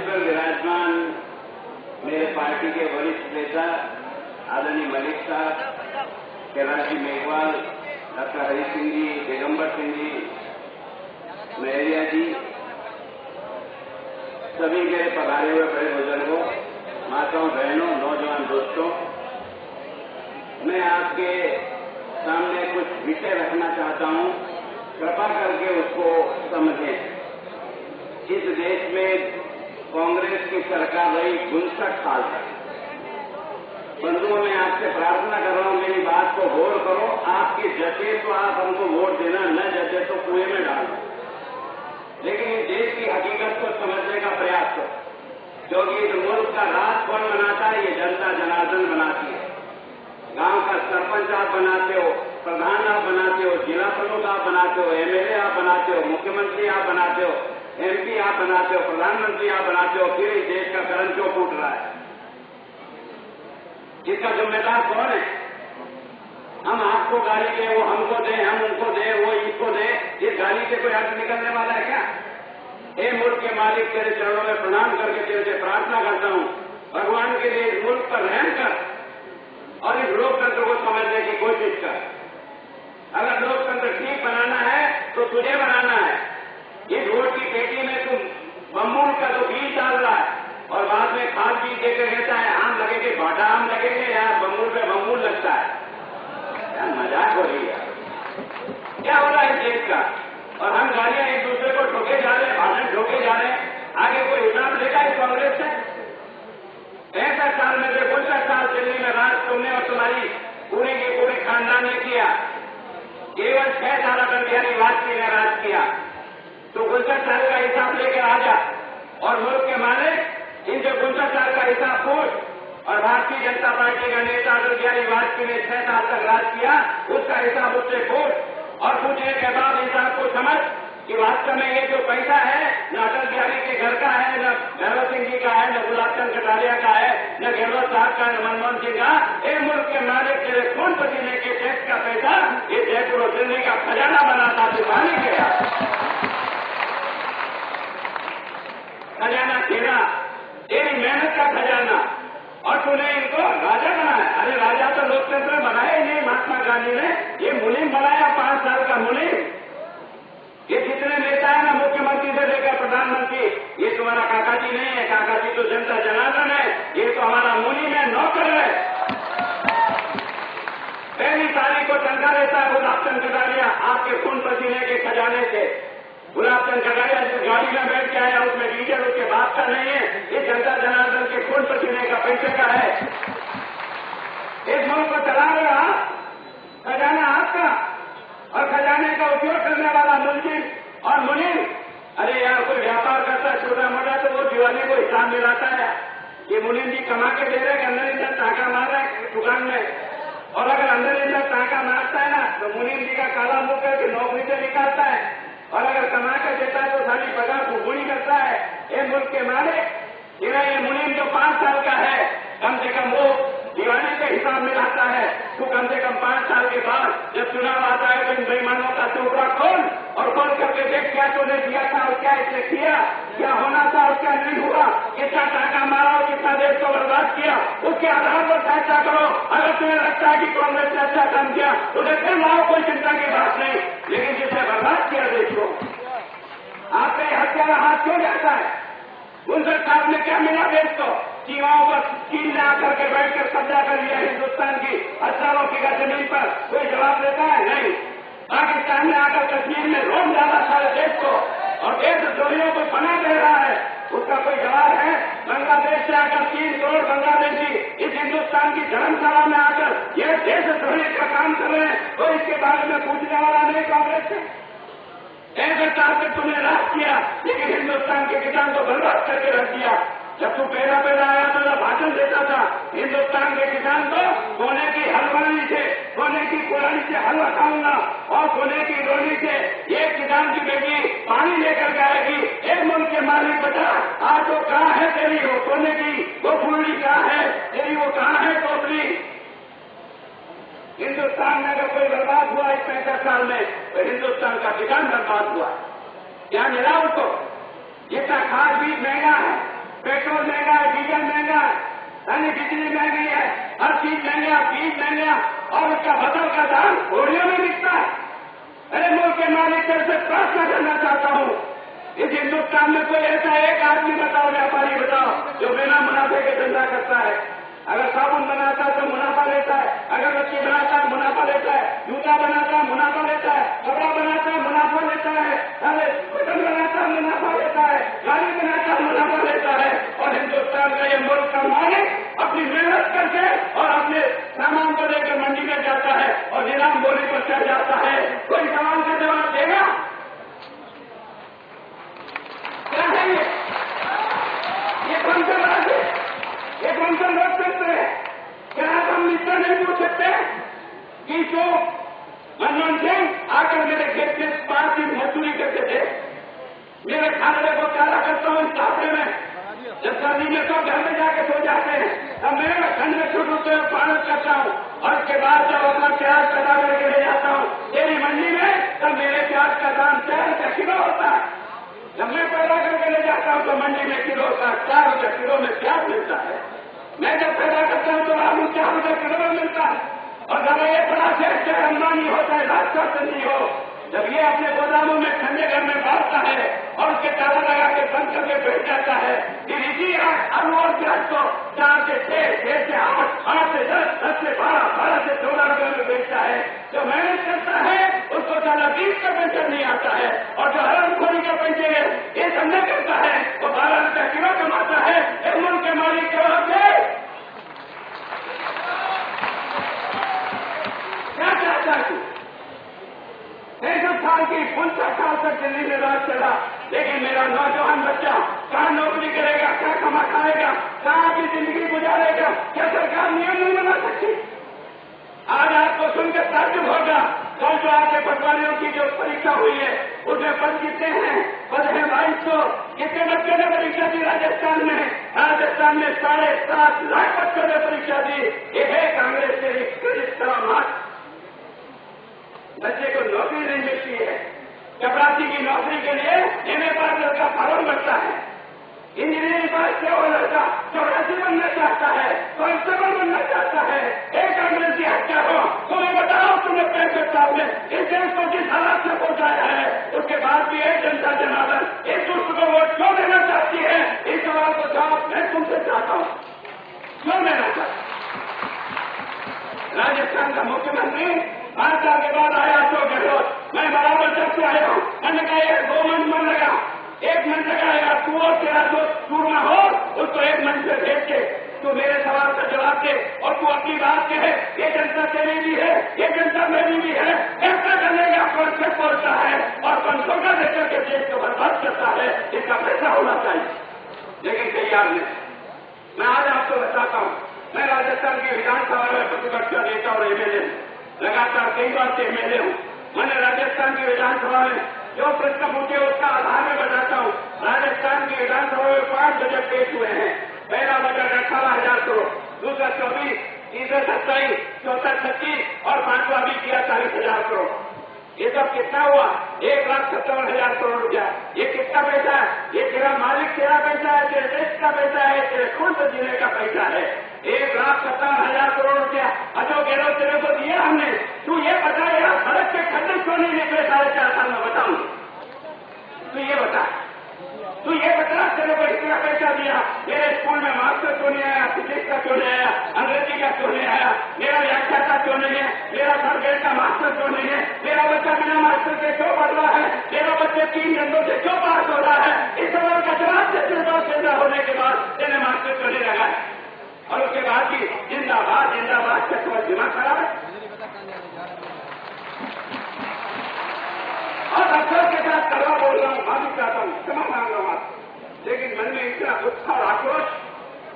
मंच पर विराजमान मेरे पार्टी के वरिष्ठ नेता आदरणीय मलिक साहब, कैलाश जी मेघवाल, डॉक्टर हरि सिंह जी, दिगंबर सिंह जी, महरिया जी, सभी मेरे पधारे हुए बड़े बुजुर्गों, माताओं, बहनों, नौजवान दोस्तों, मैं आपके सामने कुछ विषय रखना चाहता हूं। कृपा करके उसको समझें। इस देश में कांग्रेस की सरकार रही 59 साल तक। बंधुओं, मैं आपसे प्रार्थना कर रहा हूं, मेरी बात को गौर करो। आपके जचे तो आप हमको वोट देना, न जचे तो कुएं में डाल दो, लेकिन इस देश की हकीकत को समझने का प्रयास करो, क्योंकि इस मुल्क का राज कौन बनाता है? ये जनता जनार्दन बनाती है। गांव का सरपंच आप बनाते हो, प्रधान आप बनाते हो, जिला प्रमुख आप बनाते हो, एमएलए आप बनाते हो, मुख्यमंत्री आप बनाते हो, एमपी आप बनाते हो, प्रधानमंत्री आप बनाते हो। फिर इस देश का कर्म क्यों टूट रहा है? इसका जिम्मेदार कौन है? हम आपको गाली दें, वो हमको दें, हम उनको दें, वो इसको दें, इस गाली से कोई अर्थ निकलने वाला है क्या? हे मुल्क के मालिक, तेरे चरणों में प्रणाम करके तेरे से प्रार्थना करता हूं, भगवान के लिए इस मुल्क पर रहम कर और इस लोकतंत्र को समझने की कोशिश कर। अगर लोकतंत्र ठीक बनाना है तो तुझे बनाना है। इस वोट की पेटी में तुम बम्बूल का तो बीज डाल रहा है और बाद में खाद बीज देकर कहता है आम लगेंगे, बाटा आम लगेंगे, या बम्बूल पे बम्बूल लगता है। क्या मजाक हो रही है? क्या हो रहा है इस देश का? और हम गालियां एक दूसरे को ठोके जा रहे हैं, भाषण ठोके जा रहे हैं। आगे कोई हिसाब लेगा इस कांग्रेस से? 65 साल में से 59 साल दिल्ली में राज तुमने और तुम्हारी पूरी की पूरी खानदान ने किया। केवल 6 साल अटल बिहारी वाजपेयी ने राज किया। तो 59 साल का हिसाब लेकर आ जा और मुल्क के मालिक इनसे 59 साल का हिसाब पूछ। और भारतीय जनता पार्टी का नेता अटल बिहारी वाजपेयी ने 6 साल तक राज किया, उसका हिसाब उससे पूछ। और पूछने के बाद हिसाब को समझ कि वास्तव में ये जो पैसा है न अटल बिहारी के घर का है, न भैरव सिंह जी का है, न गुलाब चंद कटारिया का है, न गहलोत साहब का, न मनमोहन सिंह का। एक मुल्क के मालिक तेरे खून पसीने के टैक्स का पैसा ये जयपुर और दिल्ली का खजाना बनाता दिखाने गया। खजाना तेरा, तेरी मेहनत का खजाना, और तूने इनको राजा बनाया। अरे राजा तो लोकतंत्र बनाया ही नहीं महात्मा गांधी ने, ये मुनीम बनाया, 5 साल का मुनीम। ये जितने नेता है ना, मुख्यमंत्री से लेकर प्रधानमंत्री, ये तुम्हारा काका जी नहीं है। काका जी तो जनता जनार्दन है, ये तो हमारा मुनीम है, नौकर है। पहली तारीख को तनख्वाह लेता है गुलाब चंद कटारिया आपके खून पसीने के खजाने से। गुलाब चंद कटारिया जिस गाड़ी में बैठ के आया उसमें डीजल उसके बाप का नहीं है, ये जनता जनार्दन के खून पसीने का पैसे का है। इस मुल्क को चला रहा खजाना आपका, और खजाने का उपयोग करने वाला मुल्जिम और मुनीम। अरे यार, कोई व्यापार करता है छोटा मोटा तो वो दिवाली को हिसाब मिलाता है। ये मुनीम जी कमा के दे रहे हैं, अंदर इंदर टाका मार रहे हैं दुकान में। और अगर अंदर इंदर टाका मारता है ना तो मुनीम जी का काला मुंह करके नौकरी से निकालता है, और अगर कमा कर देता है तो सारी पगार फुगुड़ी करता है। ये मुल्क के मालिक तेरा ये मुनीम जो 5 साल का है, कम से कम वो दिवाली के हिसाब मिलाता है। तू कम से कम 5 साल के बाद जब चुनाव आता है तो इन बेईमानों का टुकड़ा खोल और खोल करके देख क्या तूने किया था और क्या इसने किया, क्या होना था और क्या नहीं हुआ, कितना टाका मारा और कितना देश को बर्बाद किया, उसके आधार पर फैसला करो। अगर तुम्हें लगता है कि कांग्रेस ने अच्छा काम किया तो फिर लाओ, कोई चिंता की बात नहीं। लेकिन जिसने बर्बाद किया देश को, आपके हत्यारा हाथ क्यों जाता है? उनसे साहब ने क्या मिला देश को? सीमाओं पर चीन ने आकर के बैठकर कब्जा कर लिया हिंदुस्तान की हजारों बीघा जमीन पर, कोई जवाब देता है? नहीं। पाकिस्तान ने आकर कश्मीर में रोक डाला सारे देश को और देशद्रोहियों को पनाह दे रहा है, उसका कोई जवाब है? बांग्लादेश से आकर 3 करोड़ बांग्लादेशी इस हिंदुस्तान की धर्मशाला में आकर यह देशद्रोही का काम कर रहे हैं, तो इसके बारे में पूछने वाला नहीं कांग्रेस से। 65 साल तक तुमने राज किया, लेकिन हिंदुस्तान के किसान को बर्बाद करके रख दिया। जब तू पहला आया तो भाषण देता था, हिंदुस्तान के किसान को सोने की हलवानी से, सोने की कुरानी से हलवा खाऊंगा और सोने की रोनी से एक किसान की बेटी पानी लेकर जाएगी। एक मुल्क के मालिक बता, आज तो कहाँ है तेरी वो सोने की वो फूलनी, कहाँ है तेरी वो, कहाँ है टोपली? हिंदुस्तान में अगर कोई बर्बाद हुआ इस 65 साल में तो हिंदुस्तान का किसान बर्बाद हुआ। क्या मिला उसको? जितना खाद बीज महंगा है, पेट्रोल महंगा है, डीजल महंगा है, यानी बिजली महंगी है, हर चीज महंगा, बीज महंगा और उसका फसल का दाम घोड़ियों में बिकता है। अरे मुल्क के मालिक से प्रार्थना करना चाहता हूँ, इस हिंदुस्तान में कोई ऐसा एक आदमी बताओ, व्यापारी बताओ, जो बिना मुनाफे के धंधा करता है। अगर साबुन बनाता है तो मुनाफा लेता है, अगरबत्ती बनाता है मुनाफा लेता है, जूता बनाता है मुनाफा लेता है, कपड़ा बनाता है मुनाफा लेता है, बटन बनाता है मुनाफा लेता है, गाड़ी बनाता है मुनाफा लेता है। और हिंदुस्तान का ये मुल्क का मालिक अपनी मेहनत करके और अपने सामान को लेकर मंडी में जाता है और नीलाम बोली पर चढ़ जाता है। कोई सवाल का जवाब देगा? क्या है ये कौन सा राज है? ये कौन सा लोकतंत्र है? क्या हम इतना नहीं पूछ सकते कि जो मनमोहन सिंह आकर मेरे खेत में 5 दिन मजदूरी करते थे, मेरे खाने को प्यारा करता हूँ इस तापरे में, जब सर्दी में तो घर में जाके सो जाते हैं, तब मैं ठंड में छुट उठते हुए पालन करता हूँ और उसके बाद जब अपना प्याज पैदा करके ले जाता हूँ तेरी मंडी में, तब मेरे प्याज का दाम 4 रुपये किलो होता है। जब मैं पैदा करके ले जाता हूँ तो मंडी में किलो का 4 रुपये किलो में प्याज मिलता है। मैं जब पैदा करता हूँ तो आलू 4 रुपये किलो में मिलता है। और जब ये बड़ा सेठ चाहे अंबानी हो चाहे राजशासन हो, जब ये अपने गोदामों में ठंडे घर में बांटता है और उसके ताला लगा के बंद करके बैठ जाता है, फिर इसी आलू और प्याज को 4 से 6, 6 से 8, 8 से 10, 10 से 12, 12 से 14 रुपये में बेचता है। जो मेहनत करता है उसको ज्यादा 20 का पेंशन नहीं आता है, और जो हरामखोरी का पेंशन ये धंधे करता है वो 12 रुपये किलो कमाता है। इस मुल्क के मालिक के वहां से क्या चाहता है? 63 साल की 59 साल तक दिल्ली में राज चला, लेकिन मेरा नौजवान बच्चा कहाँ नौकरी करेगा, क्या कमा खाएगा, कहाँ अपनी जिंदगी गुजारेगा? क्या सरकार नियम नहीं बना सकती? आज आपको सुनकर ताज्जुब होगा, कल जो आपके पटवारियों की जो परीक्षा हुई है उसमें पद कितने हैं? पद है 2200। कितने बच्चों ने परीक्षा दी राजस्थान में? राजस्थान में 7.5 लाख बच्चों ने परीक्षा दी। ये है कांग्रेस के इस तरह मार्च। बच्चे को नौकरी नहीं मिलती है। चपरासी की नौकरी के लिए एमए पास लड़का फॉर्म भरता है, इंजीनियरिंग पास किया हुआ लड़का चपरासी बनना चाहता है, कांस्टेबल बनना चाहता है। एक कांग्रेस की हत्या हो, तुम्हें बताओ तुमने 65 साल में इस देश को किस हालात से पहुंचाया है। उसके बाद भी एक जनता जनार्दन इस दुष्ट को वोट क्यों देना चाहती है? इस सवाल को जवाब मैं तुमसे चाहता हूं, क्यों देना चाहता? राजस्थान का मुख्यमंत्री 5 साल के बाद आया अशोक गहलोत, मैं बराबर जब से आया हूं, मैंने कहा एक 2 मंच मन लगा, 1 मंच लगाएगा, तू और तेरा जो सूरमा हो उसको 1 मंच से भेज के तू मेरे सवाल का जवाब दे और तू अपनी बात कहे। ये जनता तेरी भी है, ये जनता मेरी भी है। ऐसा करने का कौन से बोलता है और कौन धोखा देकर के देश को बर्बाद करता है, इसका फैसला होना चाहिए, लेकिन तैयार नहीं। मैं आज आपको बताता हूं, मैं राजस्थान की विधानसभा में प्रतिपक्ष का नेता और एमएलए लगातार कई बार से एमएलए हूं। मैंने राजस्थान की विधानसभा में जो प्रश्न पूछे उसका आधार में बताता हूं। राजस्थान की विधानसभा में 5 बजट पेश हुए हैं। पहला बजट 18,000 करोड़, दूसरा 24, तीसरा 27, चौथा 36 और 5वां भी किया 40,000 करोड़। ये सब कितना हुआ? 1,57,000 करोड़ रुपया। ये कितना पैसा है? ये तेरा मालिक तेरा पैसा है, तेरे देश का पैसा है, तेरे खून से जीने का पैसा है। 1,57,000 करोड़ रुपया अशोक गहलोत तेरे को दिया हमने। तू ये बता यार, सड़क के खड्डे क्यों नहीं निकले 4.5 साल में? बताऊं, तू ये बता, तू ये बता, तेरे को इतना पैसा दिया, मेरे स्कूल में मास्टर क्यों नहीं आया, फिजिक्स का क्यों नहीं आया, अंग्रेजी का क्यों नहीं आया, मेरा व्याख्याता क्यों नहीं है, मेरा सरगेट का मास्टर क्यों नहीं है, मेरा बच्चा बिना मास्टर के क्यों पढ़ रहा है, मेरा बच्चे 3 घंटों से क्यों पास हो रहा है? इस सवाल का जवाब दे। तेरे पास पैदा होने के बाद तेरे मास्टर क्यों नहीं लगा है? और उसके बाद भी जिंदाबाद जिंदाबाद क्या तुम्हारा दिमाग खराब है? और अफसर के साथ करवा बोल रहा हूं, माफी चाहता हूं, क्षमा मांग रहा हूं आप, लेकिन मन में इतना गुस्सा और आक्रोश।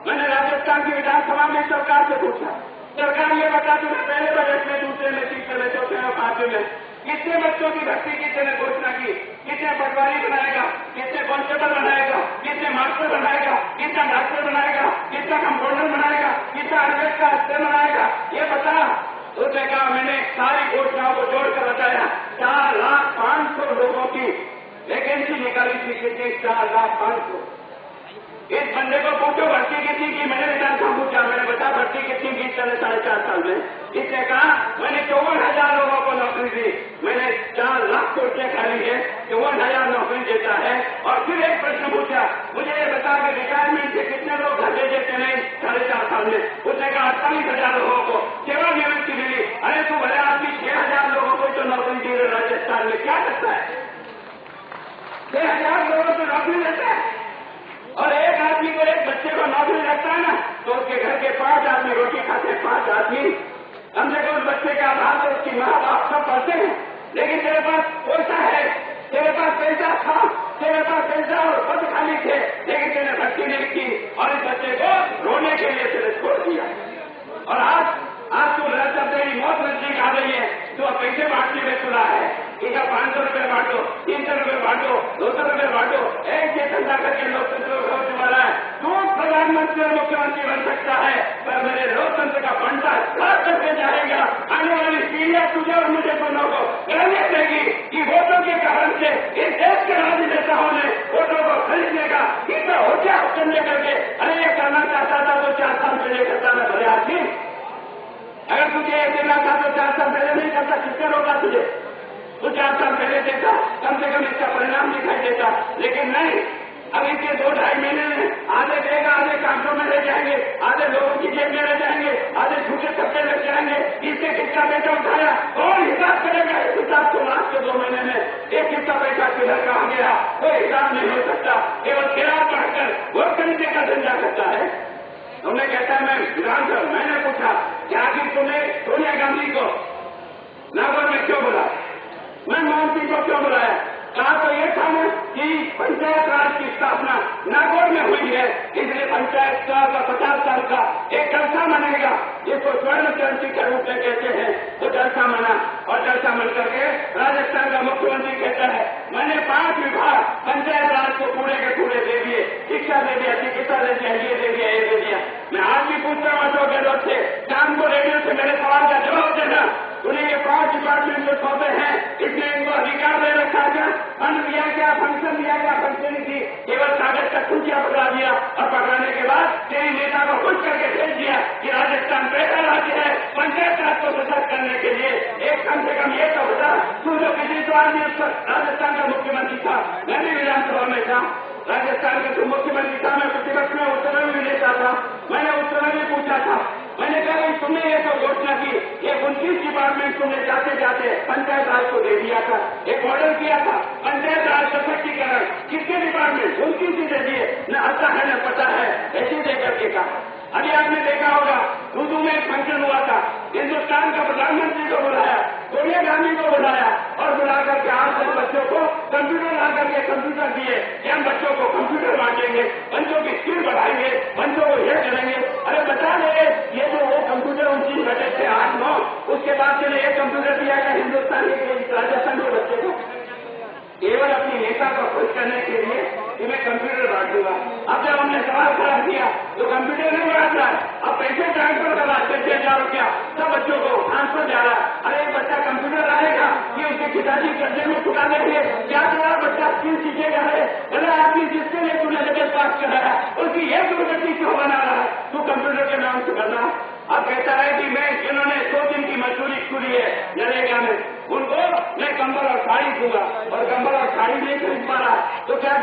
मैंने राजस्थान की विधानसभा में सरकार से पूछा, सरकार ये बता तुम्हें पहले बजट में, दूसरे में, तीसरे में, चौथे में, 5वें में कितने बच्चों की भर्ती की तेने घोषणा की? कितने पटवारी बनाएगा, कितने कांस्टेबल बनाएगा, कितने मास्टर बनाएगा, कितना डॉक्टर बनाएगा, कितना कंपाउंडर बनाएगा, कितना एडवोकेट का अफसर बनाएगा, ये बता। उसने कहा मैंने सारी घोषणाओं को जोड़कर बताया, 4,05,000 लोगों की वैकेंसी निकाली थी। कितनी? 4,05,000। इस बंदे भर्ती की, मैंने विधान का पूछा, मैंने बता भर्ती कितनी की चले 4.5 साल में। इसने कहा मैंने 54,000 लोगों को नौकरी दी, मैंने 4 लाख कोटियां खाली है, 54,000 नौकरी देता है। और फिर एक प्रश्न पूछा, मुझे ये बता कि रिटायरमेंट से कितने लोग घर भेजे थे नहीं 4.5 साल में। उसने कहा 48,000 लोगों को सेवानिवृत्ति मिली। अरे तू भले आदमी 6,000 लोगों को तो नौकरी दी है राजस्थान में, क्या करता है? 6,000 लोगों को नौकरी देता है और एक आदमी को, एक बच्चे को नौकरी लगता है ना, तो उसके घर के 5 आदमी रोटी खाते हैं, 5 आदमी। कम से कम उस बच्चे का आधार तो उसकी माँ बाप सब पढ़ते हैं। लेकिन तेरे पास पैसा है, तेरे पास पैसा था, तेरे पास पैसा और पद खाली थे, लेकिन तेने भर्ती नहीं की और इस बच्चे को रोने के लिए तेरे छोड़ दिया। और आज तू जब तेरी मौत नजदीक आ रही है, तो अब पैसे बांटने में तुला है कि 500 रुपये बांटो, 300 रुपये बांटो, 200 रुपये बांटो, एक ये धंधा करके लोकतंत्र होने वाला है। तू प्रधानमंत्री और मुख्यमंत्री बन सकता है, पर मेरे लोकतंत्र का बंटा खराब करके जाएगा। आने वाली पीढ़ियां तुझे और मुझे दोनों को कहने देगी कि वोटों के कारण से इस देश के राजनेताओं ने वोटों को खरीदने का इतना हो क्या करने करके, अरे ये करना चाहता था तो 4 साल पहले करता मैं भले आदमी। अगर तुझे ये देना था तो 4 साल पहले नहीं करता, किसने रोका तुझे? तो 4 साल पहले देता, कम से कम इसका परिणाम दिखाई देता। लेकिन नहीं, अब इसके 2-2.5 महीने में आधे देगा, आधे कांटों में ले जाएंगे, आधे लोगों की जेब में ले जाएंगे, आधे झूठे थप्पे लग जाएंगे। इससे किसका पैसा उठाया कौन हिसाब करेगा? इस हिसाब को लास्ट के 2 महीने में एक किसका पैसा किधर कहा गया कोई हिसाब नहीं हो सकता। केवल खिलाफ पढ़कर वोट खरीदने का धंधा करता है। उन्हें कहता है मैं विधानसभा, मैंने पूछा क्या कि तुमने सोनिया गांधी को नागौर में क्यों बुलाया, मनमोहन सिंह को क्यों बुलाया? कहा तो ये था ना कि पंचायत राज की स्थापना नागौर में हुई है, इसलिए पंचायत राज का 50 साल का एक जलसा मनेगा, जिसको स्वर्ण जयंती के रूप में कहते हैं। वो जलसा मना और जलसा मन करके राजस्थान का मुख्यमंत्री कहता है मैंने 5 विभाग पंचायत राज को पूरे के पूरे दे दिए, शिक्षा दे दिया, चिकित्सा दे दिया, ये दे दिया, ये दे दिया। मैं आज भी पूछ रहा हूँ अशोक गहलोत से, शाम को रेडियो से मेरे सवाल का जवाब देना। उन्हें ये 5 डिपार्टमेंट जो सौंपे हैं, इसमें इनको अधिकार दे रखा क्या? फंड दिया क्या? फंक्शन दिया क्या? फंक्शन नहीं थी, केवल कागज का खुशियां पकड़ा दिया और पकड़ाने के बाद तेरी नेता को खुश करके भेज दिया कि राजस्थान पहला राज्य है पंचायत राज को सशक्त करने के लिए। एक कम से कम ये तो बता, तू जो पिछली बार राजस्थान का मुख्यमंत्री था, मैं भी विधानसभा में था, राजस्थान का जो मुख्यमंत्री था, मैं प्रतिपक्ष में उत्तर भी लेता था, मैंने उत्तर भी पूछा था। मैंने कहा तुमने ये तो घोषणा की, ये 29 डिपार्टमेंट तुमने जाते जाते पंचायत राज को दे दिया था, एक ऑर्डर किया था पंचायत राज सशक्तिकरण, कितने डिपार्टमेंट 29 ही दे दिए, न आता है न पता है, ऐसे दे करके कहा। अभी आपने देखा होगा उर्दू में एक फंक्शन हुआ था, हिन्दुस्तान का प्रधानमंत्री को बुलाया, सोनिया गांधी को बुलाया और बुलाकर के 8 बच्चों को कंप्यूटर ला करके कंप्यूटर दिए कि हम बच्चों को कंप्यूटर बांटेंगे, बच्चों की स्किल बढ़ाएंगे, बच्चों को ये करेंगे। अरे बता दे ये जो वो कंप्यूटर 29 बचे थे 8-9, उसके बाद से एक कंप्यूटर दिया गया हिन्दुस्तान के राजस्थान के बच्चे को, केवल अपनी नेता को खुश करने के लिए कि मैं कंप्यूटर बांट दूंगा। अब जब हमने सवाल खड़ा किया तो कंप्यूटर नहीं बांट रहा है, अब पैसे ट्रांसफर कर रहा है 6,000 रुपया सब बच्चों को ट्रांसफर जा रहा है। अरे एक बच्चा कंप्यूटर आएगा कि उसके पिताजी कर्जे में चुका देंगे, क्या तुम्हारा बच्चा स्किल सीखेगा? है अरे आदमी जिसके लिए तूने लेवल पास कराया उसकी ये दुर्गति क्यों बना रहा है? तू कंप्यूटर के नाम से करना। अब कहता है कि मैं जिन्होंने 100 दिन की मजदूरी खुली है नरेगा में, उनको मैं कंबल और साड़ी दूंगा, और कंबल और साड़ी नहीं खरीद पा रहा तो क्या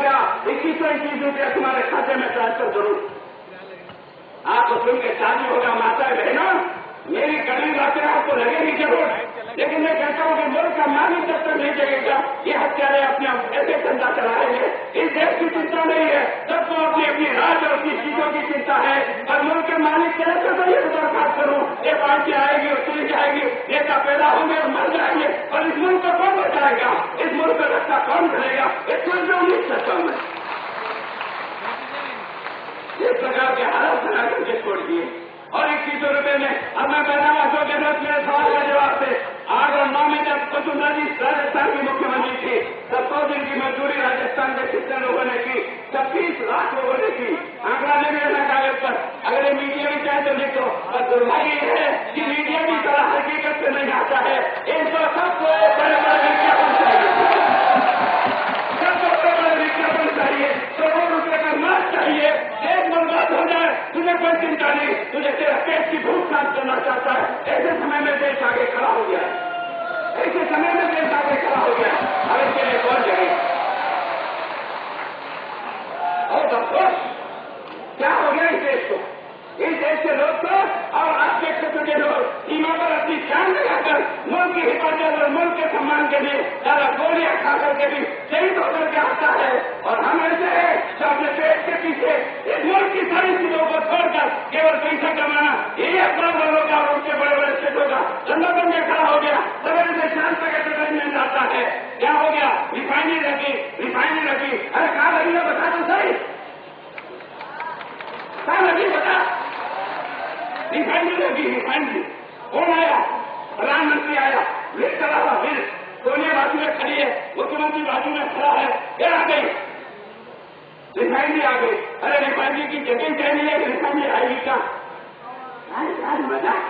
2121 रुपया तुम्हारे खाते में ट्रांसफर करूं? आपको सुन के शादी होगा माता बहनों, मेरी कड़ी बातें आपको लगेगी जरूर, लेकिन मैं कहता हूं कि मुल्क का मान जब तक नहीं जगेगा ये हत्यारे अपने ऐसे धंधा चलाएंगे। इस देश की चिंता नहीं है, सबको अपनी अपनी राज और अपनी चीजों की चिंता है, और मुल्क के मालिक कैसे तो ये बर्बाद करूं, ये पार्टी आएगी और चली जाएगी, नेता पैदा होंगे और मर जाएंगे, और इस मुल्क को कौन बचाएगा? इस मुल्क का रक्षा कौन करेगा? इसको जो उम्मीद करता हूं मैं इस प्रकार के हालात बना करके छोड़ दिए। और 2100 रुपये में अब मैं कहता हूं अशोक गहलोत मेरे सवाल का जवाब दे। 8 और 9 में जब वसुंधरा जी राजस्थान की मुख्यमंत्री थी तब 100 दिन की मजदूरी राजस्थान के कितने लोगों ने की? 26 लाख लोगों ने की। आंकड़ा नहीं मिलना कागज पर, अगर ये मीडिया भी चाहे तो लिखो। और दुर्भाग्य है कि मीडिया भी तरह हकीकत से नहीं आता है। इनको सबको बड़े बड़े विज्ञापन चाहिए, सबको बड़े बड़े विज्ञापन चाहिए, करोड़ों रुपये का मार्च चाहिए, देश बर्बाद हो जाए, तुम्हें कोई चिंता नहीं, तुझे तेरा पेट की भूख शांत करना चाहता है। ऐसे समय में देश आगे खड़ा हो गया, ऐसे समय में देश आगे खड़ा हो गया। अब इसके लिए कौन जाएगा? और अफसोस क्या हो गया इस देश को, इस देश के लोग तो और आपके क्षेत्र के लोग सीमा पर अपनी जान लगाकर मुल्क की हिफाजत और मुल्क के सम्मान के लिए ज्यादा गोलियां खा करके भी शहीद होकर के आता है। और हम ऐसे हैं जो अपने पेट के पीछे इस मुल्क की सारी चीजों को छोड़कर केवल पैसा कमाना, यही अखबार वालों का और उनके बड़े बड़े क्षेत्रों का धंधा बन के खड़ा हो गया। सवेरे से शाम तक ऐसे मिल जाता है। क्या हो गया? रिफाइनरी लगी, रिफाइनरी लगी। अरे कहाँ लगी है बता तो सही, कहाँ लगी बता? रिफाइनरी लगी, रिफाइनरी। कौन आया? प्रधानमंत्री आया, लिफ्ट चला हुआ, लिफ्ट सोनिया बाजू में खड़ी है, मुख्यमंत्री बाजू में खड़ा है, क्या आ गई? रिफाइनरी आ गई। अरे रिफाइनरी की जगह चाहिए है, रिफाइनरी आएगी क्या? मजाक?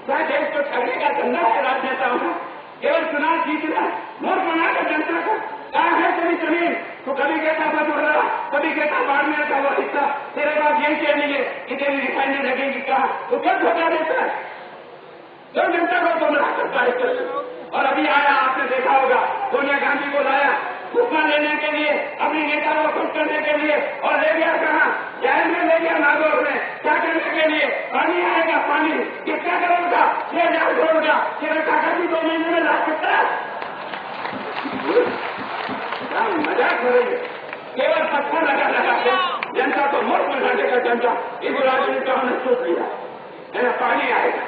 क्या देश को ठगने का धंधा है राजनेताओं का? केवल चुनाव जीतना, वोट बनाकर जनता का। कहाँ है तेरी जमीन? तो कभी कहता था जोड़ा, कभी कहता बाड़मेर का वो हिस्सा, तेरे पास यही चाहिए कि तेरी रिफाइनरी लगेगी कहाँ? तो क्या धोखा देता है? जो जनता को गुमराह करता है। और अभी आया, आपने देखा होगा, सोनिया गांधी को लाया फूकना लेने के लिए, अपनी नेता को खुश करने के लिए, और ले गया कहाँ? जेल में ले गया नागौर में। क्या करने के लिए? पानी आएगा, पानी कितना करोड़ का? 6,000 करोड़ का। तेरे काका जी 2 महीने में ला सकता है? मजाक हो रही है। केवल पत्थर लगा के जनता को मुफ्त में लाने का जनता इस राजनीति का हमने सोच लिया। पानी आएगा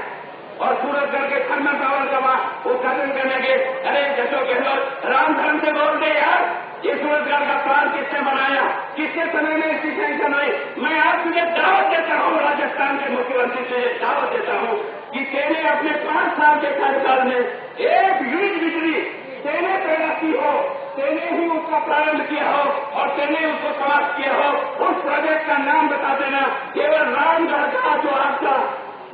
और सूरजगढ़ के खन्ना पावर सभा उद्घाटन करने के, अरे जशो गहलोत राम धर्म से बोल दे यार, ये सूरजगढ़ का प्लान किसने बनाया? किसके समय में इसकी टेंशन हुई? मैं आज तुझे दावत देता हूँ, राजस्थान के मुख्यमंत्री से दावत देता हूँ कि तेने अपने 5 साल के कार्यकाल में एक यूनिट बिजली तेने पैदा की हो, तेने ही उसका प्रारंभ किया हो और तेने उसको समाप्त किया हो। उस प्रोजेक्ट का नाम बता देना। केवल रामगढ़ का जो आपका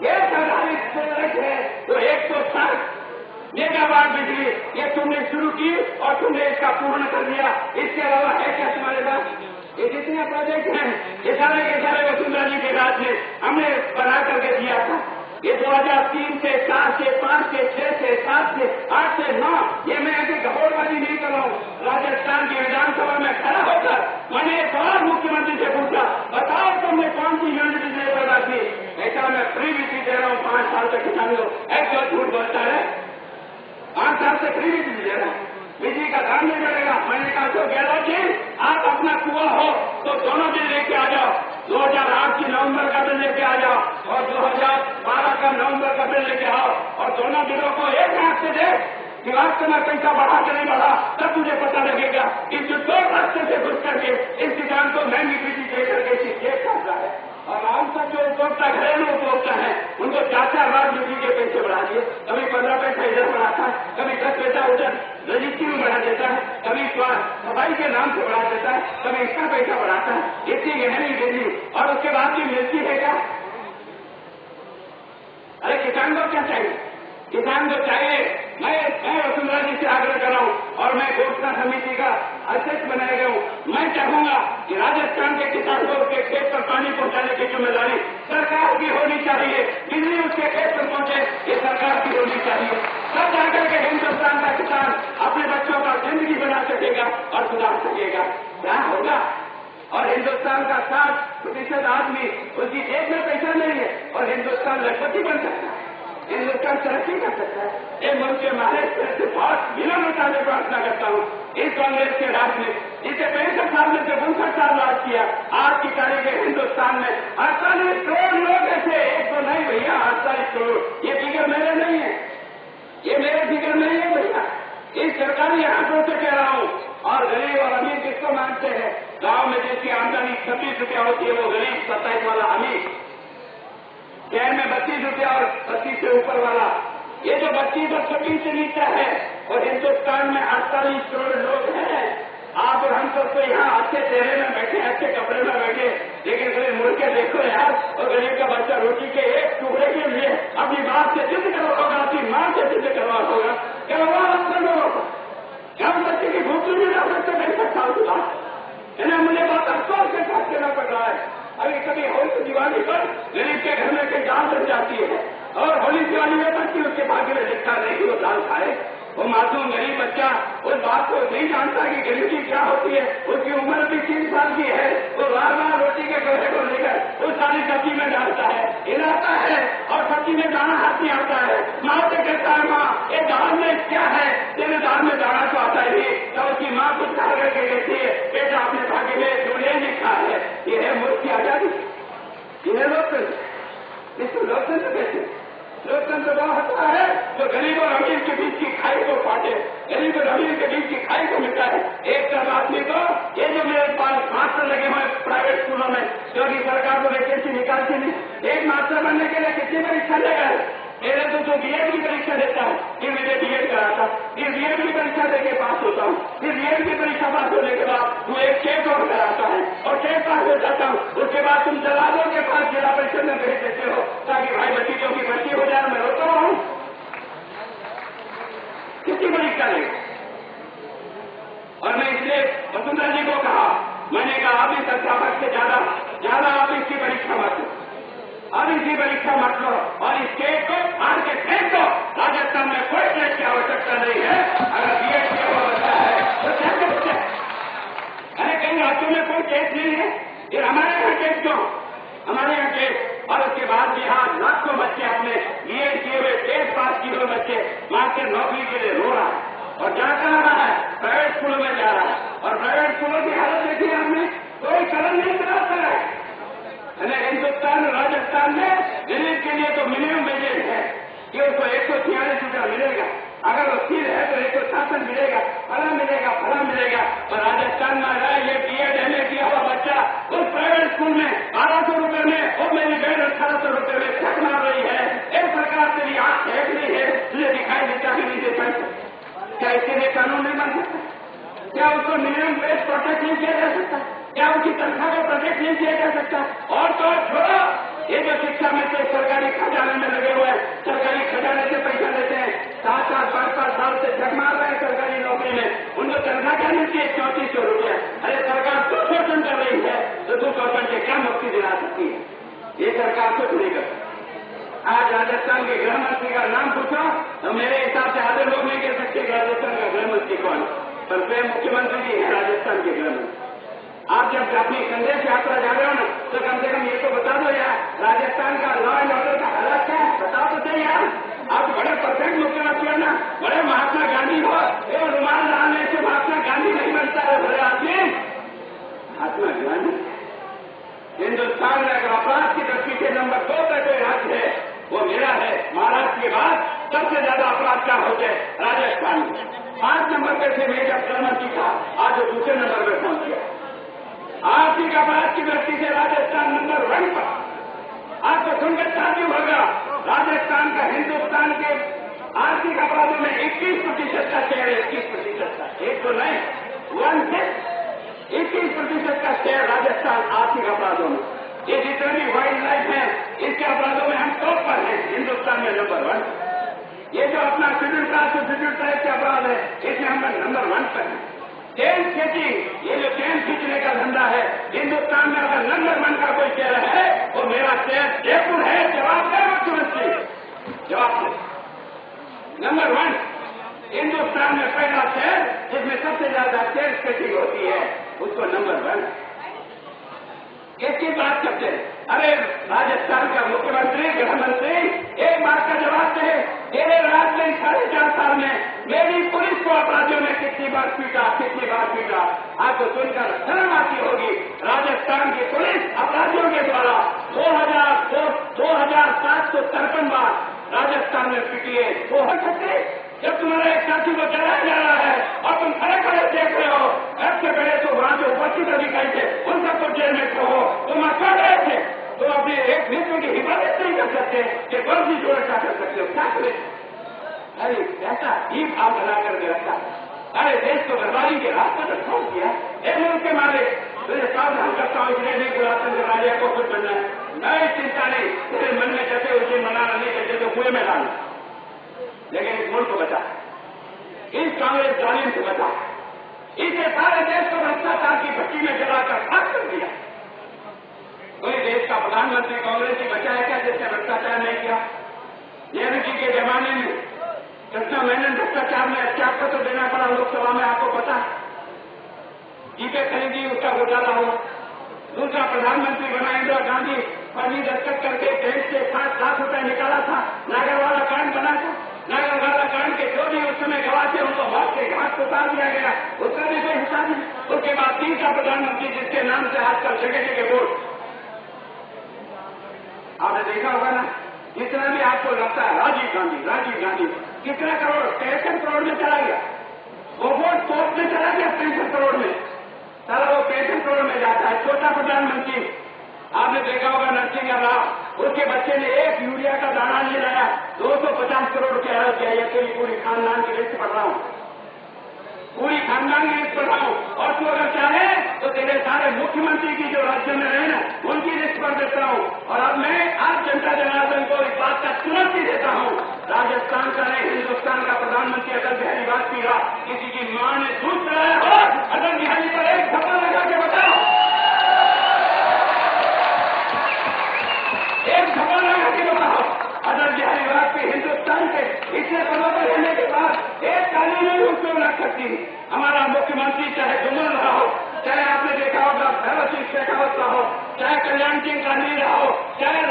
गैस आधारित प्रोजेक्ट है तो 160 मेगावाट बिजली ये तुमने शुरू की और तुमने इसका पूर्ण कर दिया। इसके अलावा है क्या तुम्हारे पास? ये जितने प्रोजेक्ट हैं ये सारे के सारे वसुंधरा जी के राज में हमने बना करके दिया था। ये 2003 से 4 से 5 से 6 से 7 से 8 से 9, ये मैं ऐसे घबोड़बाजी नहीं कर रहा हूँ। राजस्थान की विधानसभा में खड़ा होकर मैंने एक बार मुख्यमंत्री से पूछा, बताओ तुमने कौन सी यूनिट बिजली पैदा की? ऐसा मैं फ्री बिजली दे रहा हूँ 5 साल तक किसानों को। ऐसा झूठ बोलता है? 5 साल से फ्री बिजली दे रहा है, बिजली का दाम नहीं बढ़ेगा। मैंने कहा तो गहलोत जी आप अपना कुआं हो तो दोनों बिल लेके आ जाओ। 2008 की नवंबर का बिल लेके आ जाओ और 2012 का नवंबर का बिल लेके आओ और दोनों बिलों को एक हाथ से दे कि वास्तव में पैसा बढ़ा के नहीं बढ़ा, तब तुझे पता लगेगा कि जो 2 रास्ते से घुस करके इस किसान को महंगी बिजली दे करके इसी जेब करता है। और आम तक जो उपभोक्ता घरेलू उपभोक्ता है उनको 4-4 बार बिजली के पैसे बढ़ा दिए। कभी 15 पैसा इधर बढ़ाता है, कभी 10 पैसा उधर रजिस्ट्री में बढ़ा देता है, कभी सफाई के नाम से बढ़ा देता है, कभी इसका पैसा बढ़ाता है। इतनी गहरी बिजली और उसके बाद भी मिलती है क्या? अरे किसान को क्या चाहिए? किसान को चाहिए, मैं वसुंधरा जी से आग्रह कर रहा हूँ और मैं घोषणा समिति का अध्यक्ष बनाया गया हूँ। मैं चाहूंगा कि राजस्थान के किसानों के खेत पर पानी पहुंचाने की जिम्मेदारी सरकार की होनी चाहिए। बिजली उसके खेत पर पहुंचे ये सरकार की होनी चाहिए। तब जाकर के हिंदुस्तान का किसान अपने बच्चों का जिंदगी बना सकेगा और सुधार सकेगा। क्या होगा? और हिंदुस्तान का 60% आदमी उसकी जेब में पैसा नहीं है और हिंदुस्तान लखपति बन सकता है, हिंदुस्तान तरक्की कर सकता है। ये मुल्क के महाराज से बहुत विनम्रता से प्रार्थना करता हूँ इस कांग्रेस के राज में जिसे 65 साल में से 59 साल राज किया, आज की तारीख हिंदुस्तान में 48 करोड़ लोग ऐसे, एक तो नहीं भैया 48 करोड़। ये फिगर मेरे नहीं है, ये मेरे फिगर नहीं है भैया, इस सरकारी आंकड़ों से कह रहा हूँ। और गरीब और अमीर किसको मानते हैं? गांव में जिसकी आमदनी 26 रुपया होती है वो गरीब, 27 वाला अमीर, शहर में 32 रुपया और 32 से ऊपर वाला। ये जो 32 और 26 से नीचे है और हिंदुस्तान में 48 करोड़ लोग हैं। आप और हम सब तो यहाँ अच्छे चेहरे में बैठे, अच्छे कपड़े में बैठे, लेकिन कभी मुड़ के देखो यार, और गरीब का बच्चा रोटी के एक टुकड़े के लिए अपनी बात से जिद करवा होगा, अपनी मां से जिद करवा होगा। क्या हुआ हम लोगों को? क्या हम बच्चे की भूख नहीं मिला सकते? नहीं सकता इन्हें मुझे बहुत अफसोस के साथ देना पड़ रहा है। अभी कभी हो दिवाली पर गरीब के घर में कई दाल बन जाती है और होली दिवाली में तक उसके भाग्य में लिखा नहीं कि वो दाल खाए। वो मासूम गरीब बच्चा उस बात को नहीं जानता कि गरीबी क्या होती है। उसकी उम्र भी 3 साल की है। वो बार बार रोटी के कपड़े को लेकर उस सारी सब्जी में डालता है, हिलाता है और सब्जी में दाना हाथ में आता है। माँ से कहता है, माँ ये दाल में क्या है? तेरे दाल में दाना तो आता ही। तो उसकी माँ कुछ खा करके कहती है, बेटा आपने भाग्य में जो नहीं लिखा है ये है मुल्क की आजादी, ये है लोकतंत्र। इसको लोकतंत्र कहते हैं। लोकतंत्र वह होता है जो गरीब और अमीर के बीच की खाई को काटे, गरीब और अमीर के बीच की खाई को मिटाए। एक तरफ आदमी को ये जो मेरे पास मास्टर लगे हुए प्राइवेट स्कूलों में, क्योंकि सरकार को वैकेंसी निकालती नहीं। एक मास्टर बनने के लिए कितनी परीक्षा लेगा? मेरे तो बीएड की परीक्षा देता हूँ, फिर मुझे बीएड कराता, फिर बीएड की परीक्षा देके पास होता हूँ, फिर बीएड की परीक्षा पास होने के बाद तू एक टेट और कराता है और टेट पास हो जाता हूँ। उसके बाद तुम जलालों के पास जिला परिषद में भेज देते हो ताकि भाई बच्चों की भर्ती हो जाए। मैं रोता हूँ कितनी परीक्षा लेगा? और मैं इसलिए वसुंधरा जी को कहा, मैंने कहा आप इस अध्यापक से ज्यादा आप इसकी परीक्षा मत लो, अब इसी परीक्षा मत लो और इस स्टेट को मार के फेंक दो। राजस्थान में कोई टेस्ट की आवश्यकता नहीं है। अगर बीएड किया हुआ बच्चा है तो क्या बच्चा है? अरे कई राज्यों में कोई टेस्ट नहीं है, फिर हमारे यहाँ टेस्ट क्यों? हमारे यहाँ टेस्ट। और उसके बाद बिहार लाखों बच्चे अपने बीएड किए हुए टेस्ट पास किए हुए बच्चे मास्टर नौकरी के लिए रो रहा है और जा कर रहा है प्राइवेट स्कूलों में जा रहा है। और प्राइवेट स्कूलों की हालत देखी हमने, कोई कदम नहीं चलाता है। हिंदुस्तान राजस्थान में गरीब के लिए तो मिनिमम वेजेज है कि उसको 146 रुपया मिलेगा। अगर वो स्थिर है तो 166 मिलेगा, फला मिलेगा। और राजस्थान में रहा ये बीएड एमए किया हुआ बच्चा उस प्राइवेट स्कूल में 1200 रुपये में और मेरी बेड 1800 रुपये में छक मार रही है। एक सरकार तेरी आंख फेंक रही है, तुझे दिखाई देता भी नहीं दे पाता। क्या इसके लिए कानून नहीं बन सकता? क्या उसको मिनिमम वेज प्रोटेक्ट नहीं किया जा सकता? क्या उनकी तनख्वाह को प्रोटेक्ट नहीं किया जा सकता? और तो छोड़ो, ये जो शिक्षा में से सरकारी खजाने में लगे हुए हैं, सरकारी खजाने से पैसा लेते हैं, 7-7, 5-5 साल से झक मार रहे हैं सरकारी नौकरी में, उनको तनख्वाह क्या मिलती है? 3400 रुपया। अरे सरकार तो शोषण कर रही है तो तू शोषण से क्या मुक्ति दिला सकती है? ये सरकार कुछ नहीं कर सकती। आज राजस्थान के गृह मंत्री का नाम पूछो तो मेरे हिसाब से आधे लोग नहीं कह सकते राजस्थान का गृह मंत्री कौन, पर स्वयं मुख्यमंत्री जी है राजस्थान के गृह मंत्री। आप जब अपनी संदेश यात्रा जा रहे हो ना तो कम से कम ये तो बता दो यार, राजस्थान का लॉ एंड ऑर्डर का हालात क्या है? बताओ तो सही यार। आप बड़े परफेक्ट मुख्यमंत्री हो ना, बड़े महात्मा गांधी हो, ये रुमाल डालने से महात्मा गांधी नहीं बनता है। बड़े आदमी महात्मा गांधी। हिंदुस्तान में अगर अपराध की दृष्टि से नंबर 2 का कोई राज्य है वो मेरा है। महाराष्ट्र के बाद सबसे ज्यादा अपराध क्या होते हैं? राजस्थान में 5 नंबर पे से मैं जब गृहमंत्री था, आज वो दूसरे नंबर पर पहुंच गया। आर्थिक अपराध की दृष्टि से राजस्थान नंबर 1 पर। आपको सुनकर ताज्जुब होगा, राजस्थान का हिंदुस्तान के आर्थिक अपराधों में 21% का शेयर है। 21% का, एक तो नहीं 21% का शेयर राजस्थान आर्थिक अपराधों में। ये जितने भी वाइल्ड लाइफ है इसके अपराधों में हम टॉप पर हैं, हिंदुस्तान में नंबर 1। ये जो अपना शेड्यूल कास्ट और शेड्यूल ट्राइब के अपराध है इसमें हम नंबर 1 पर हैं। चेन खींचिंग, ये जो चेन खींचने का धंधा है, हिंदुस्तान में अगर नंबर 1 का कोई शहर है वो मेरा शहर जयपुर है। जवाब दे मुख्यमंत्री, जवाब दे। नंबर 1 हिंदुस्तान में पहला शहर जिसमें सबसे ज्यादा चेन खींचिंग होती है, उसको नंबर 1। किसकी बात करते हैं? अरे राजस्थान का मुख्यमंत्री, गृह मंत्री, एक बात का जवाब दे। तेरे राज में 4.5 साल में मेरी पुलिस को अपराधियों ने कितनी बार पीटा? आपको सुनकर शर्म आती होगी। राजस्थान की पुलिस अपराधियों के द्वारा 2753 बार राजस्थान में पीटी है। वो हो सकते जब तुम्हारे एक साथी को चलाया जा रहा है और तुम खड़े खड़े देख रहे हो, ऐसे खड़े तो वहां जो उपस्थित अधिकारी थे उन सबको जेल में कहो, तुम अकड़ रहे थे तो अपने एक मित्र की हिफाजत नहीं कर सकते कि कौन सी सुरक्षा कर सकते हो? क्या करें? अरे ऐसा ही भाव बना करके रखा। अरे देश को बर्बादी के रास्ते पर छोड़ दिया। मुल्क के मारे तुझे सावधान करता हूँ, इसलिए नहीं गुलाबचंद कटारिया को खुद बनना है। मैं चिंता नहीं, तेरे मन में जैसे उस दिन मनाना नहीं कहते तो कुएं में डालना, लेकिन इस मुल्क को बचा, इस कांग्रेस जालिम से बचा, इसे सारे देश को भ्रष्टाचार की भट्टी में जलाकर खाक कर दिया। कोई देश का प्रधानमंत्री कांग्रेस की बचाया क्या जिसने भ्रष्टाचार नहीं किया? नेहरू जी के जमाने में कृष्णा मेनन भ्रष्टाचार में त्यागपत्र देना पड़ा लोकसभा में, आपको पता? जीपे खरीदी उसका घोटाला हुआ। दूसरा प्रधानमंत्री बना इंदिरा गांधी, फर्जी दस्तखत करके बैंक से 7 लाख रुपए निकाला था। नागरवाला कांड बना था। नागरवाला कांड के जो भी उस समय गवाह थे उनको मौत के घाट उतार दिया गया, उसका भी कोई हिसाब नहीं। उसके बाद तीसरा प्रधानमंत्री जिसके नाम से आजकल जगह जगह वोट, आपने देखा होगा ना, जितना भी आपको लगता है राजीव गांधी कितना करोड़, 63 करोड़ में चला गया। वो वोट कोर्ट में चला गया 65 करोड़ में, सारा वो 65 करोड़ में जाता है। छोटा प्रधानमंत्री आपने देखा होगा नरसिंह राव, उसके बच्चे ने एक यूरिया का दाना नहीं लाया, 250 करोड़ के आरोप किया। ये तेरी पूरी खानदान की लिस्ट पढ़ रहा हूं, पूरी खानदान की लिस्ट पढ़ रहा हूं। और तू अगर चाहे तो तेरे सारे मुख्यमंत्री की जो राज्य में रहे ना उनकी लिस्ट पढ़ देता हूं। और अब मैं आज जनता जनार्दन को इस बात का चुनौती देता हूं, राजस्थान का नहीं हिंदुस्तान का प्रधानमंत्री अटल बिहारी वाजपेयी का किसी की मां ने दूध कराया हो, अटल बिहारी पर एक धक्का लगा के बताओ, एक धक्का लगा के बताओ। अटल बिहारी वाजपेयी हिंदुस्तान के इतने पदों पर रहने के बाद एक ताली नहीं उसको लग सकती। हमारा मुख्यमंत्री चाहे जुम्मन रहा हो, चाहे आपने देखा होगा भैरव सिंह शेखावत रहा हो, चाहे कल्याण सिंह गांधी रहा हो, चाहे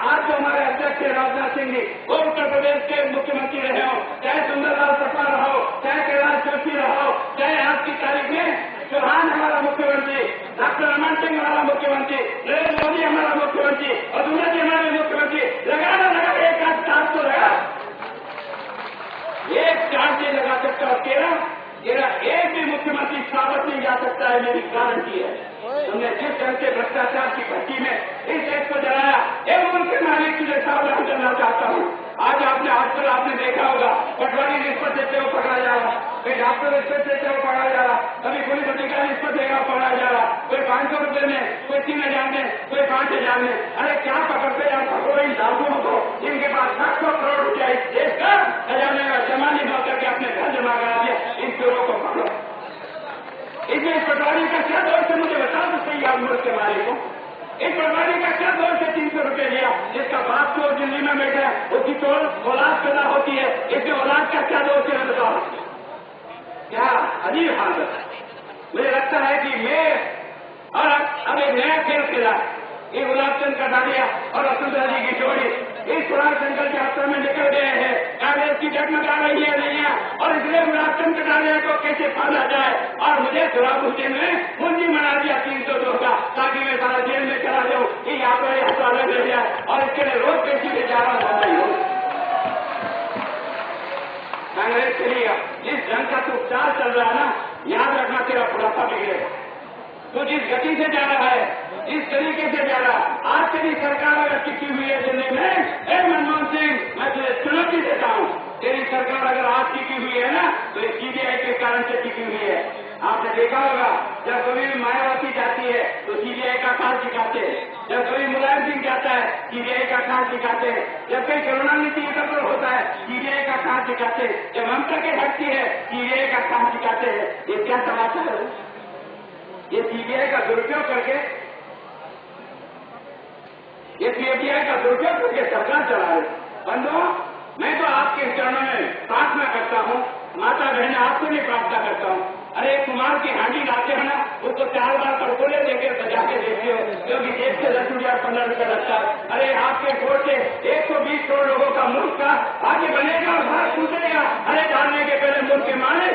आज जो हमारे अध्यक्ष राजनाथ सिंह जी वो उत्तर प्रदेश के मुख्यमंत्री रहे हो, चाहे सुंदरलाल सपा रहा हो, चाहे कैलाश जोशी रहा हो, चाहे आज की तारीख में चौहान हमारा मुख्यमंत्री, डॉक्टर रमन सिंह हमारा मुख्यमंत्री, नरेंद्र मोदी हमारा मुख्यमंत्री और दूसरा जी हमारे मुख्यमंत्री, लगाना लगा एक आध चार्ज तो लगा, एक चार्ज नहीं लगा सकता। और तेरा एक भी मुख्यमंत्री साबित नहीं जा सकता है, मेरी गारंटी है। हमने जिस ढंग से भ्रष्टाचार की भट्टी में इस देश को जलाया, एक उनके मालिक तुझे सावधान करना चाहता हूं। आज आजकल आपने देखा होगा पटवारी रिश्वत देते हुए पकड़ा जा रहा, कोई डॉक्टर रिश्वत देते हुए पकड़ा जा रहा, कभी पुलिस अधिकारी रिश्वत देगा पकड़ा जा रहा, कोई 500 रुपये में, कोई 3000 में, कोई 5000 में। अरे क्या पकड़ते यार, पकड़ो इन दादुओं को, इनके पास 700 करोड़ रुपया इस देश का खजाने का जमा नहीं होकर के अपने घर जमा करा दिया, इन चोरों को पकड़ो। इसमें इस पटवारी का क्या दोष है मुझे बता दो सही, आप मुल्क के मालिक को इस पटवारी का क्या दोष है 300 रुपये लिया, जिसका बाप चोर दिल्ली में बैठा है उसकी चोर औलाद पैदा होती है, इसमें औलाद का क्या दोष है बताओ? क्या अजीब हालत है। मुझे लगता है कि मैं और अब एक नया खेल खेला, ये गुलाब चंद कटारिया और वसुंधरा जी की जोड़ी इस पुराने जंगल की यात्रा में निकल गए हैं। कांग्रेस की जगमगा रही है नहीं है, और इसलिए गुलाब चंद कटारिया को कैसे फाड़ा जाए। और मुझे सुराबुद्दीन ने मुंजी बना दिया 302 का, ताकि मैं सारा जेल में चला जाऊं, ये यात्रा अलग रह जाए। और इसके लिए रोज पेशी में जा रहा हूं। कांग्रेस के लिए जिस ढंग का तू चाल चल रहा है ना, याद रखना तेरा बुढ़ापा बिगड़ेगा। तो जिस गति से जा रहा है, जिस तरीके से जा रहा, आज तेरी सरकार अगर टिकी हुई है दिल्ली में, मनमोहन सिंह मैं तुझे चुनौती देता हूं, तेरी सरकार अगर आज टिकी हुई है ना तो ये सीबीआई के कारण से टिकी हुई है। आपने देखा होगा जब कभी भी मायावती जाती है तो सीबीआई का खास दिखाते हैं, जब कभी मुलायम सिंह जाता है सीबीआई का खास दिखाते हैं, जब कहीं करुणानिधि एकत्र होता है सीबीआई का खास दिखाते हैं, जब ममता के हटती है सीबीआई का खास दिखाते हैं। ये क्या समाचार है? ये सीबीआई का दुरुपयोग करके, ये सीबीआई का दुरुपयोग करके सरकार चला रही। बंधुओं, मैं तो आपके चरणों में प्रार्थना करता हूं, माता बहन आपको भी प्रार्थना करता हूं। अरे कुमार की हांडी लाते हो ना, उसको 4 बार पड़कोले देकर बजा के देते हो, क्योंकि 1 से 10 रुपया 15 रुपया लगता है। अरे आपके वोट से 120 करोड़ लोगों का मुल्क का आगे बनेगा और भारत टूटेगा। अरे डालने के पहले मुल्क के माने